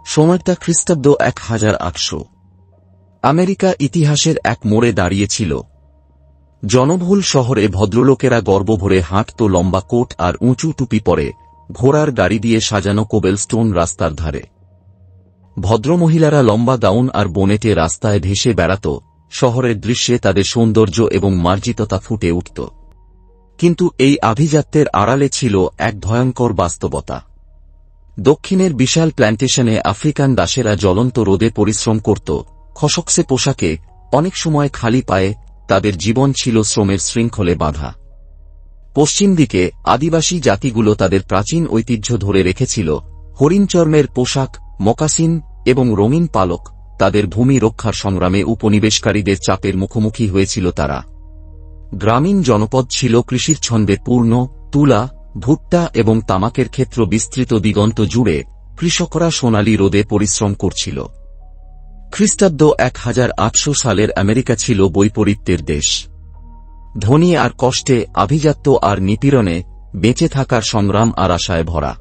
সময়টা খ্রিস্টাব্দ 1800। আমেরিকা ইতিহাসের এক মোড়ে দাঁড়িয়েছিল। জনবহুল শহরে ভদ্রলোকেরা গর্বভরে হাঁটত লম্বা কোট আর উঁচু টুপি পরে, ঘোড়ার গাড়ি দিয়ে সাজানো কোবেলস্টোন রাস্তার ধারে। ভদ্রমহিলারা লম্বা গাউন আর বোনেটে রাস্তায় ভেসে বেড়াত, শহরের দৃশ্যে তাদের সৌন্দর্য এবং মার্জিততা ফুটে উঠত। কিন্তু এই আভিজাত্যের আড়ালে ছিল এক ভয়ঙ্কর বাস্তবতা। দক্ষিণের বিশাল প্ল্যান্টেশনে আফ্রিকান দাসেরা জ্বলন্ত রোদে পরিশ্রম করত, খসখসে পোশাকে, অনেক সময় খালি পায়ে। তাদের জীবন ছিল শ্রমের শৃঙ্খলে বাঁধা। পশ্চিম দিকে আদিবাসী জাতিগুলো তাদের প্রাচীন ঐতিহ্য ধরে রেখেছিল, হরিণচর্মের পোশাক, মকাসিন এবং রঙিন পালক। তাদের ভূমি রক্ষার সংগ্রামে উপনিবেশকারীদের চাপের মুখোমুখি হয়েছিল তারা। গ্রামীণ জনপদ ছিল কৃষির ছন্দে পূর্ণ, তুলা, ভুট্টা এবং তামাকের ক্ষেত্র বিস্তৃত দিগন্ত জুড়ে। কৃষকরা সোনালী রোদে পরিশ্রম করছিল। খ্রিস্টাব্দ 1800 সালের আমেরিকা ছিল বৈপরীত্যের দেশ। ধনী আর কষ্টে, আভিজাত্য আর নিপীড়নে, বেঁচে থাকার সংগ্রাম আর আশায় ভরা।